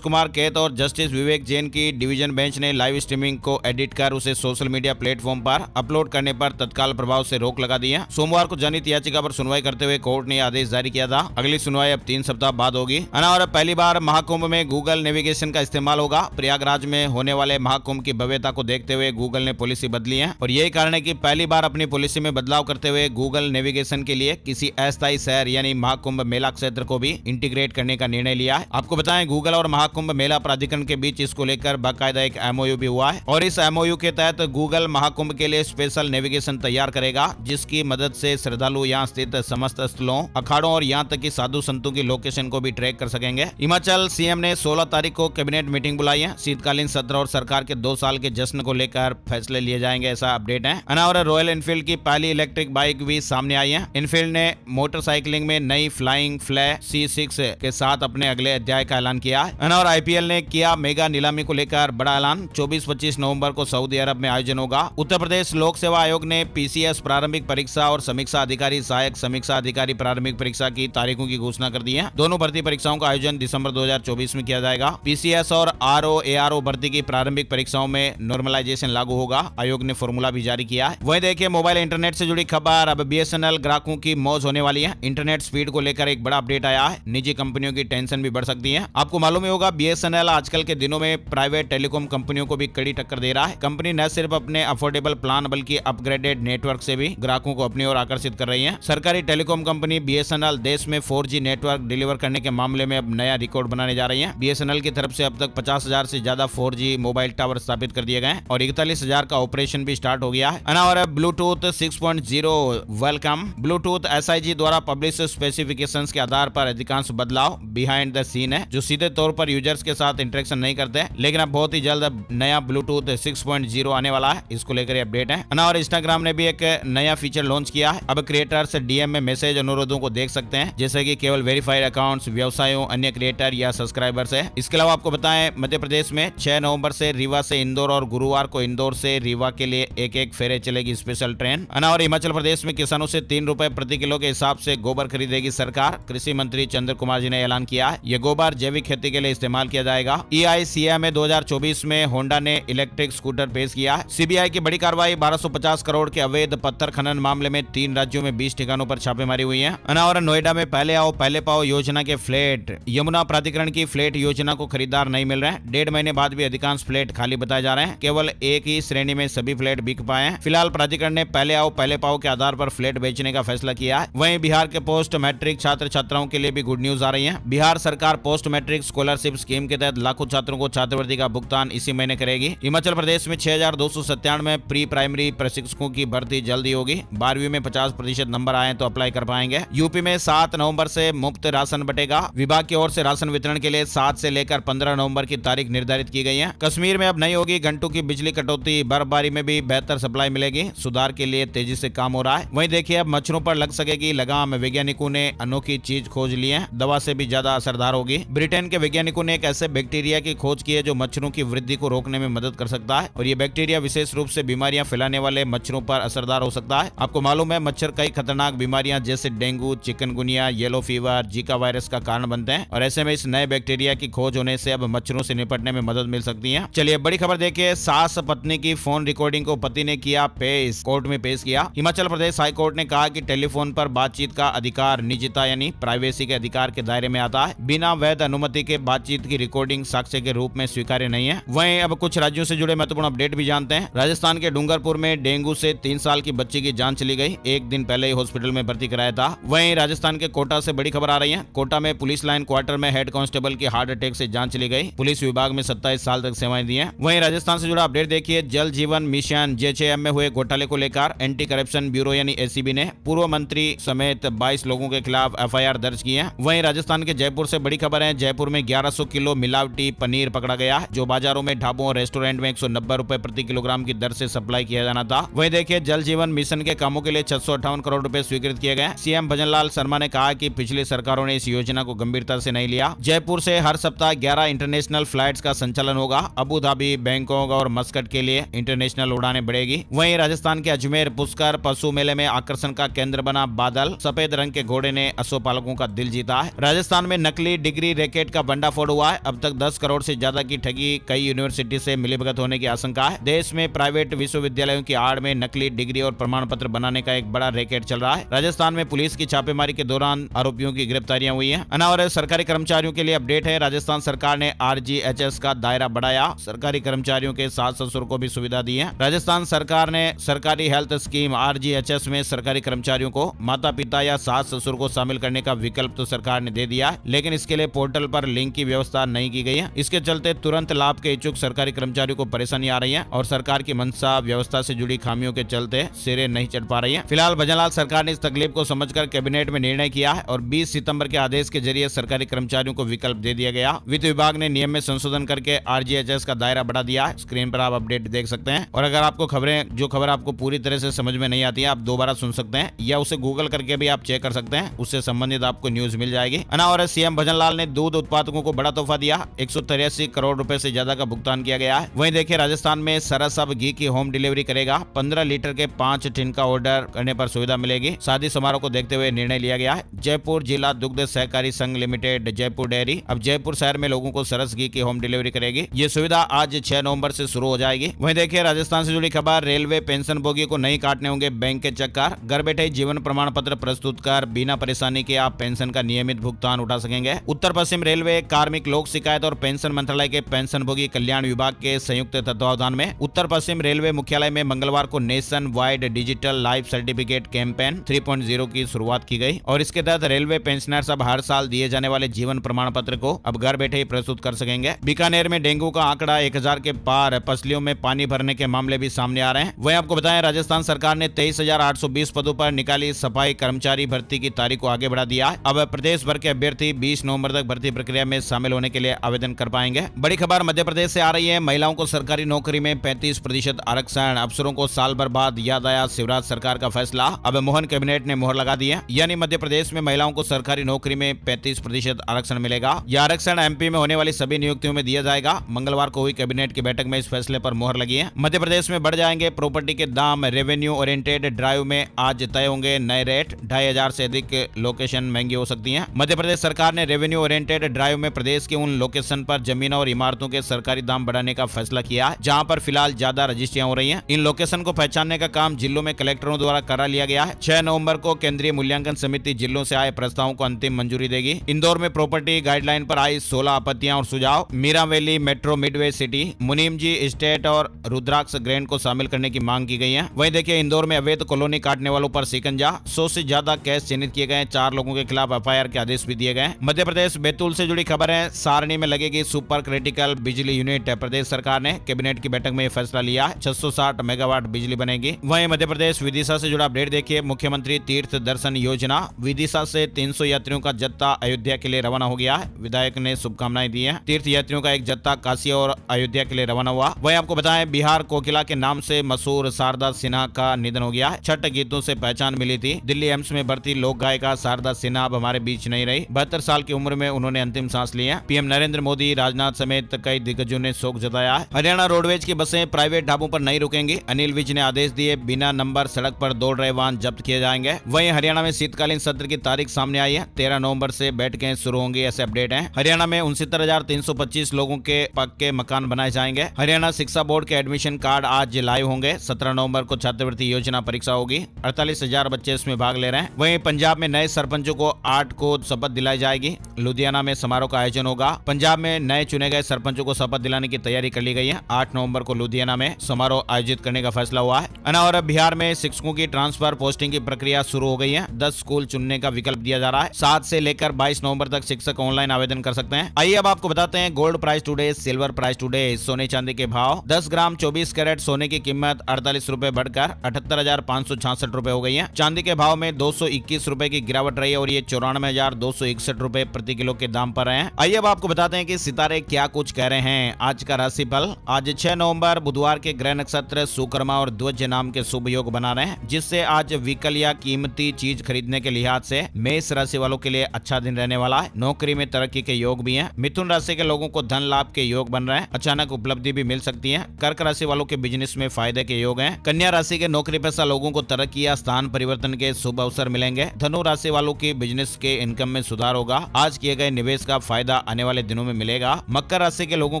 कुमार कैत और जस्टिस विवेक जैन की डिवीजन बेंच ने लाइव स्ट्रीमिंग को एडिट कर उसे सोशल मीडिया प्लेटफॉर्म पर अपलोड करने पर तत्काल प्रभाव से रोक लगा दी है। सोमवार को जनहित याचिका पर सुनवाई करते हुए कोर्ट ने आदेश जारी किया था। अगली सुनवाई अब 3 सप्ताह बाद होगी। और पहली बार महाकुंभ में गूगल नेविगेशन का इस्तेमाल होगा। प्रयागराज में होने वाले महाकुंभ की भव्यता को देखते हुए गूगल ने पॉलिसी बदली है और यही कारण है कि पहली बार अपनी पॉलिसी में बदलाव करते हुए गूगल नेविगेशन के लिए किसी अस्थायी शहर यानी महाकुंभ मेला क्षेत्र को भी इंटीग्रेट करने का निर्णय लिया है। आपको बताएं, गूगल और महाकुंभ मेला प्राधिकरण के बीच इसको लेकर बाकायदा एक एमओयू भी हुआ है और इस एमओयू के तहत गूगल महाकुंभ के लिए स्पेशल नेविगेशन तैयार करेगा, जिसकी मदद से श्रद्धालु यहाँ स्थित समस्त स्थलों, अखाड़ों और यहाँ तक कि साधु संतों की लोकेशन को भी ट्रैक कर सकेंगे। हिमाचल सीएम ने 16 तारीख को कैबिनेट मीटिंग बुलाई है। शीतकालीन सत्र और सरकार के 2 साल के जश्न को लेकर फैसले लिए जाएंगे, ऐसा अपडेट है। और रॉयल एनफील्ड की पहली इलेक्ट्रिक बाइक भी सामने आई है। एनफील्ड ने मोटरसाइकिलिंग में नई फ्लाइंग फ्लैश C6 के साथ अपने अगले अध्याय का ऐलान किया है। और आईपीएल ने किया मेगा नीलामी को लेकर बड़ा ऐलान। 24-25 नवंबर को सऊदी अरब में आयोजन होगा। उत्तर प्रदेश लोक सेवा आयोग ने पीसीएस प्रारंभिक परीक्षा और समीक्षा अधिकारी सहायक समीक्षा अधिकारी प्रारंभिक परीक्षा की तारीखों की घोषणा कर दी है। दोनों भर्ती परीक्षाओं का आयोजन दिसंबर 2024 में किया जाएगा। पीसीएस और आरओ भर्ती की प्रारंभिक परीक्षाओं में नॉर्मलाइजेशन लागू होगा। आयोग ने फॉर्मूला भी जारी किया है। वहीं देखिए, मोबाइल इंटरनेट से जुड़ी खबर। अब बीएसएनएल ग्राहकों की मौज होने वाली है। इंटरनेट स्पीड को लेकर एक बड़ा अपडेट आया है। निजी कंपनियों की टेंशन भी बढ़ सकती है। आपको मालूम ही होगा, बीएसएनएल आजकल के दिनों में प्राइवेट टेलीकॉम कंपनियों को भी कड़ी टक्कर दे रहा है। कंपनी न सिर्फ अपने अफोर्डेबल प्लान बल्कि अपग्रेडेड नेटवर्क से भी ग्राहकों को अपनी ओर आकर्षित कर रही है। सरकारी टेलीकॉम कंपनी बीएसएनएल देश में 4G नेटवर्क डिलीवर करने के मामले में अब नया रिकॉर्ड बनाने जा रही है। बीएसएनएल की तरफ से अब तक 50,000 से ज्यादा 4G मोबाइल टावर स्थापित कर दिए गए और 41,000 का ऑपरेशन भी स्टार्ट हो गया है। और ब्लूटूथ 6.0 वेलकम। ब्लूटूथ SIG द्वारा पब्लिश स्पेसिफिकेशंस के आधार पर अधिकांश बदलाव बिहाइंड द सीन है, जो सीधे तौर पर यूजर्स के साथ इंटरेक्शन नहीं करते, लेकिन अब बहुत ही जल्द नया ब्लूटूथ 6.0 आने वाला है। इसको लेकर अपडेट है। और इंस्टाग्राम ने भी एक नया फीचर लॉन्च किया है। अब क्रिएटर्स डीएम में मैसेज अनुरोधों को देख सकते हैं, जैसे कि केवल वेरीफाइड अकाउंट्स, व्यवसायों, अन्य क्रिएटर या सब्सक्राइबर्स है। इसके अलावा आपको बताएं, मध्य प्रदेश में 6 नवंबर से रीवा से इंदौर और गुरुवार को इंदौर से रीवा के लिए एक फेरे चलेगी स्पेशल ट्रेन। और हिमाचल प्रदेश में किसानों से 3 रुपए प्रति किलो के हिसाब से गोबर खरीदेगी सरकार। कृषि मंत्री चंद्र कुमार जी ने ऐलान किया है। ये गोबर जैविक खेती के लिए इस्तेमाल किया जाएगा। EICA में 2024 में होंडा ने इलेक्ट्रिक स्कूटर पेश किया है। सीबीआई की बड़ी कार्रवाई। 1250 करोड़ के अवैध पत्थर खनन मामले में 3 राज्यों में 20 ठिकानों पर छापेमारी हुई है। और नोएडा में पहले आओ पहले पाओ योजना के फ्लैट। यमुना प्राधिकरण की फ्लैट योजना को खरीदार नहीं मिल रहे हैं। 1.5 महीने बाद भी अधिकांश फ्लैट खाली बताए जा रहे हैं। केवल एक ही श्रेणी में सभी फ्लैट बिक पाए हैं। फिलहाल प्राधिकरण ने पहले आओ पहले पाओ के आधार पर फ्लैट बेचने का फैसला किया है। वहीं बिहार के पोस्ट मैट्रिक छात्र छात्राओं के लिए भी गुड न्यूज आ रही है। बिहार सरकार पोस्ट मैट्रिक स्कॉलरशिप स्कीम के तहत लाखों छात्रों को छात्रवृत्ति का भुगतान इसी महीने करेगी। हिमाचल प्रदेश में 6,297 प्री प्राइमरी प्रशिक्षकों की भर्ती जल्दी होगी। 12वीं में 50% नंबर आए तो अप्लाई कर पाएंगे। यूपी में 7 नवंबर से मुफ्त राशन बटेगा। विभाग की ओर से राशन वितरण के लिए 7 से लेकर 15 नवंबर की तारीख निर्धारित की गई है। कश्मीर में अब नहीं होगी घंटों की बिजली कटौती। बर्फबारी में भी बेहतर सप्लाई मिलेगी। सुधार के लिए तेजी से काम हो रहा है। वहीं देखिए, अब मच्छरों पर लग सकेगी लगाम। वैज्ञानिकों ने अनोखी चीज खोज ली है। दवा से भी ज्यादा असरदार होगी। ब्रिटेन के वैज्ञानिकों ने एक ऐसे बैक्टीरिया की खोज की है जो मच्छरों की वृद्धि को रोकने में मदद कर सकता है और ये बैक्टीरिया विशेष रूप से बीमारियां फैलाने वाले मच्छरों पर असरदार हो सकता है। आपको मालूम है, मच्छर कई खतरनाक बीमारियां जैसे dengue, chikungunya, yellow fever, Zika virus का कारण बनते हैं और ऐसे में इस नए बैक्टीरिया की खोज होने से अब मच्छरों से निपटने में मदद मिल सकती है। चलिए बड़ी खबर देखिए, सास पत्नी की फोन रिकॉर्डिंग को पति ने किया पेश, कोर्ट में पेश किया। हिमाचल प्रदेश हाई कोर्ट ने कहा कि टेलीफोन पर बातचीत का अधिकार निजता यानी प्राइवेसी के अधिकार के दायरे में आता है। बिना वैध अनुमति के बातचीत की रिकॉर्डिंग साक्ष्य के रूप में स्वीकार्य नहीं है। वहीं अब कुछ राज्यों से जुड़े महत्वपूर्ण अपडेट भी जानते हैं। राजस्थान के डूंगरपुर में डेंगू से 3 साल की बच्ची की जान चली गई। एक दिन पहले ही हॉस्पिटल में भर्ती कराया था। वहीं राजस्थान के कोटा से बड़ी खबर आ रही है। कोटा में पुलिस लाइन क्वार्टर में हेड कांस्टेबल की हार्ट अटैक से जान चली गई। पुलिस विभाग में 27 साल तक सेवाएं दी हैं। वहीं राजस्थान से जुड़ा अपडेट देखिए, जल जीवन मिशन JJM में हुए घोटाले को लेकर एंटी करप्शन ब्यूरो यानी ACB ने पूर्व मंत्री समेत 22 लोगों के खिलाफ FIR दर्ज की है। वहीं राजस्थान के जयपुर से बड़ी खबर है। जयपुर में 1100 किलो मिलावटी पनीर पकड़ा गया है, जो बाजारों में ढाबों और रेस्टोरेंट में 190 रुपए प्रति किलोग्राम की दर से सप्लाई किया जाना था। वहीं देखिए, जल जीवन मिशन के कामों के लिए 658 करोड़ रुपए स्वीकृत किए गए। CM भजनलाल शर्मा ने कहा कि पिछली सरकारों ने इस योजना को गंभीरता से नहीं लिया। जयपुर से हर सप्ताह 11 इंटरनेशनल फ्लाइट्स का संचालन होगा। अबू धाबी, बैंकॉक और मस्कट के लिए इंटरनेशनल उड़ानें बढ़ेगी। वहीं राजस्थान के अजमेर पुष्कर पशु मेले में आकर्षण का केंद्र बना बादल। सफेद रंग के घोड़े ने अश्वपालकों का दिल जीता है। राजस्थान में नकली डिग्री रैकेट का भंडाफोड़ हुआ है। अब तक 10 करोड़ से ज्यादा की ठगी, कई यूनिवर्सिटी से मिलीभगत होने की आशंका है। देश में प्राइवेट विश्वविद्यालयों की आड़ में नकली डिग्री और प्रमाण पत्र बनाने का एक बड़ा रैकेट चल रहा है। राजस्थान में पुलिस की छापेमारी के दौरान आरोपियों की गिरफ्तारियां हुई हैं। और सरकारी कर्मचारियों के लिए अपडेट है। राजस्थान सरकार ने RGHS का दायरा बढ़ाया। सरकारी कर्मचारियों के सास ससुर को भी सुविधा दी है। राजस्थान सरकार ने सरकारी हेल्थ स्कीम RGHS में सरकारी कर्मचारियों को माता पिता या सास ससुर को शामिल करने का विकल्प तो सरकार ने दे दिया है, लेकिन इसके लिए पोर्टल पर लिंक की व्यवस्था नहीं की गई है। इसके चलते तुरंत लाभ के इच्छुक सरकारी कर्मचारियों को परेशानी आ रही है और सरकार की मंशा व्यवस्था से जुड़ी खामियों के चलते सिरे नहीं चढ़ पा रही है। फिलहाल भजनलाल सरकार ने इस तकलीफ को समझकर कैबिनेट में निर्णय किया है और 20 सितंबर के आदेश के जरिए सरकारी कर्मचारियों को विकल्प दे दिया गया। वित्त विभाग ने नियम में संशोधन करके RGHS का दायरा बढ़ा दिया है। स्क्रीन पर आप अपडेट देख सकते हैं। और अगर आपको जो खबर आपको पूरी तरह से समझ में नहीं आती है, आप दोबारा सुन सकते हैं या उसे गूगल करके भी आप चेक कर सकते हैं। उससे संबंधित आपको न्यूज मिल जाएगी। और CM भजनलाल ने दूध उत्पादकों को बड़ा तोहफा दिया। 183 करोड़ रुपए से ज्यादा का भुगतान किया गया है। वहीं देखिए, राजस्थान में सरस अब घी की होम डिलीवरी करेगा। 15 लीटर के 5 टिन का ऑर्डर करने पर सुविधा मिलेगी। शादी समारोह को देखते हुए निर्णय लिया गया है। जयपुर जिला दुग्ध सहकारी संघ लिमिटेड जयपुर डेयरी अब जयपुर शहर में लोगों को सरस घी की होम डिलीवरी करेगी। ये सुविधा आज 6 नवंबर से शुरू हो जाएगी। वहीं देखिए, राजस्थान से जुड़ी खबर, रेलवे पेंशन भोगी को नहीं काटने होंगे बैंक के चक्कर। घर बैठे जीवन प्रमाण पत्र प्रस्तुत कर बिना परेशानी के आप पेंशन का नियमित भुगतान उठा सकेंगे। उत्तर पश्चिम रेलवे, कार्मिक लोक शिकायत और पेंशन मंत्रालय के पेंशन भोगी कल्याण विभाग के संयुक्त तत्वावधान में उत्तर पश्चिम रेलवे मुख्यालय में मंगलवार को nation wide digital life certificate campaign 3.0 की शुरुआत की गई और इसके तहत रेलवे पेंशनर्स अब हर साल दिए जाने वाले जीवन प्रमाण पत्र को अब घर बैठे ही प्रस्तुत कर सकेंगे। बीकानेर में डेंगू का आंकड़ा 1000 के पार, फसलियों में पानी भरने के मामले भी सामने आ रहे हैं। वहीं आपको बताएं, राजस्थान सरकार ने 23,820 पदों पर निकाली सफाई कर्मचारी भर्ती की तारीख को आगे बढ़ा दिया है। अब प्रदेश भर के अभ्यर्थी 20 नवंबर तक भर्ती प्रक्रिया में शामिल होने के लिए आवेदन कर पाएंगे। बड़ी खबर मध्य प्रदेश से आ रही है। महिलाओं को सरकारी नौकरी में 35% आरक्षण। अफसरों को साल भर बाद याद आया शिवराज सरकार का फैसला। अब मोहन कैबिनेट ने मोहर लगा दी है, यानी मध्य प्रदेश में महिलाओं को सरकारी नौकरी में 35% आरक्षण मिलेगा। यह आरक्षण MP में होने वाली सभी नियुक्तियों में दिया जाएगा। मंगलवार को हुई कैबिनेट की बैठक में इस फैसले पर मोहर लगी है। मध्य प्रदेश में बढ़ जाएंगे प्रॉपर्टी के दाम। रेवेन्यू ओरिएंटेड ड्राइव में आज तय होंगे नए रेट। 2500 से अधिक लोकेशन महंगी हो सकती हैं। मध्य प्रदेश सरकार ने रेवेन्यू ओरिएंटेड ड्राइव में प्रदेश के उन लोकेशन पर जमीन और इमारतों के सरकारी दाम बढ़ाने का फैसला किया है जहां पर फिलहाल ज्यादा रजिस्ट्रियां हो रही हैं। इन लोकेशन को पहचानने का काम जिलों में कलेक्टरों द्वारा करा लिया गया है। 6 नवंबर को केंद्रीय मूल्यांकन समिति जिलों से आए प्रस्तावों को अंतिम मंजूरी देगी। इंदौर में प्रॉपर्टी गाइडलाइन पर आई 16 आपत्तियां और सुझाव। Meera valley metro midway city, Munimji estate और रुद्राक्ष ग्रैंड को शामिल करने की मांग की गई है। वहीं देखिए, इंदौर में अवैध कॉलोनी काटने वालों पर शिकंजा। 100 से ज्यादा केस चिन्हित किए गए। 4 लोगों के खिलाफ FIR के आदेश भी दिए गए। मध्य प्रदेश बैतूल से जुड़ी खबर है। सारणी में लगेगी सुपर क्रिटिकल बिजली यूनिट। प्रदेश सरकार ने कैबिनेट की बैठक में यह फैसला लिया है। 660 मेगावाट बिजली बनेगी। वहीं मध्य प्रदेश विदिशा से जुड़ा अपडेट देखिए। मुख्यमंत्री तीर्थ दर्शन योजना, विदिशा से 300 यात्रियों का जत्था अयोध्या के लिए रवाना हो गया है। विधायक ने शुभकामनाएं दी है। तीर्थ यात्रियों का एक जत्था काशी और अयोध्या के लिए रवाना हुआ। वहीं आपको बताएं, बिहार कोकिला के नाम से मशहूर शारदा सिन्हा का निधन हो गया है। छठ गीतों से पहचान मिली थी। दिल्ली एम्स में भर्ती लोक गायिका शारदा सिन्हा अब हमारे बीच नहीं रही। 72 साल की उम्र में उन्होंने अंतिम सांस ली है। PM नरेंद्र मोदी, राजनाथ समेत कई दिग्गजों ने शोक जताया है। हरियाणा रोडवेज की बसें प्राइवेट ढाबों पर नहीं रुकेंगी। अनिल विज ने आदेश दिए। बिना नंबर सड़क पर दौड़ रहे वाहन जब्त किए जाएंगे। वहीं हरियाणा में शीतकालीन सत्र की तारीख सामने आई है। 13 नवंबर से बैठकें शुरू होंगी, ऐसे अपडेट हैं। हरियाणा में 69,325 लोगों के पक्के मकान बनाए जाएंगे। हरियाणा शिक्षा बोर्ड के एडमिशन कार्ड आज लाइव होंगे। 17 नवंबर को छात्रवृत्ति योजना परीक्षा होगी। 48,000 बच्चे इसमें भाग ले रहे हैं। वहीं पंजाब में नए सरपंचों को 8 को शपथ दिलाई जाएगी। लुधियाना में समारोह का आयोजन होगा। पंजाब में नए चुने गए सरपंचों को शपथ दिलाने की तैयारी कर ली गई है। 8 नवंबर को लुधियाना में समारोह आयोजित करने का फैसला हुआ है। और बिहार में शिक्षकों की ट्रांसफर पोस्टिंग की प्रक्रिया शुरू हो गई है। 10 स्कूल चुनने का विकल्प दिया जा रहा है। 7 से लेकर 22 नवंबर तक शिक्षक ऑनलाइन आवेदन कर सकते हैं। आइए अब आपको बताते हैं gold price today, silver price today, सोने चांदी के भाव। 10 ग्राम 24 कैरेट सोने की कीमत 48 रुपए बढ़कर 78,566 रुपए हो गई है। चांदी के भाव में 221 रुपए की गिरावट रही है और ये 94,261 रुपए प्रति किलो के दाम पर रहे हैं। आइए अब आपको बताते हैं कि सितारे क्या कुछ कह रहे हैं। आज का राशिफल। आज 6 नवंबर बुधवार के ग्रह नक्षत्र सुकर्मा और ध्वज नाम के शुभ योग बना रहे हैं, जिससे आज व्हीकल या कीमती चीज खरीदने के लिहाज से मेष राशि वालों के लिए अच्छा दिन रहने वाला है। नौकरी में तरक्की के योग भी हैं। मिथुन राशि के लोगों को धन लाभ के योग बन रहे हैं। अचानक उपलब्धि भी मिल सकती है। कर्क राशि वालों के बिजनेस में फायदे के योग हैं। कन्या राशि के नौकरी पेशा लोगों को तरक्की या स्थान परिवर्तन के शुभ अवसर मिलेंगे। रहेंगे। धनु राशि वालों की बिजनेस के इनकम में सुधार होगा। आज किए गए निवेश का फायदा आने वाले दिनों में मिलेगा। मकर राशि के लोगों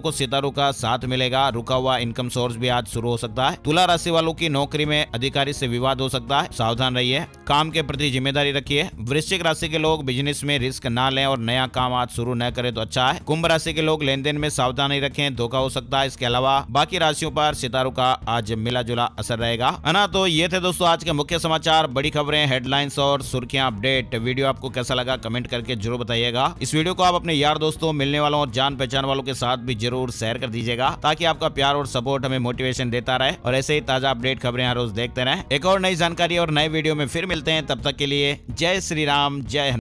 को सितारों का साथ मिलेगा। रुका हुआ इनकम सोर्स भी आज शुरू हो सकता है। तुला राशि वालों की नौकरी में अधिकारी से विवाद हो सकता है, सावधान रहिए। काम के प्रति जिम्मेदारी रखिए। वृश्चिक राशि के लोग बिजनेस में रिस्क ना लें और नया काम आज शुरू न करें तो अच्छा है। कुंभ राशि के लोग लेन देन में सावधानी रखें, धोखा हो सकता है। इसके अलावा बाकी राशियों पर सितारों का आज मिला जुला असर रहेगा। है ना, तो ये थे दोस्तों आज के मुख्य समाचार, बड़ी खबरें, हेडलाइंस और सुर्खियां, अपडेट। वीडियो आपको कैसा लगा कमेंट करके जरूर बताइएगा। इस वीडियो को आप अपने यार दोस्तों, मिलने वालों और जान पहचान वालों के साथ भी जरूर शेयर कर दीजिएगा, ताकि आपका प्यार और सपोर्ट हमें मोटिवेशन देता रहे और ऐसे ही ताजा अपडेट खबरें हर रोज देखते रहें। एक और नई जानकारी और नए वीडियो में फिर मिलते हैं, तब तक के लिए जय श्री राम, जय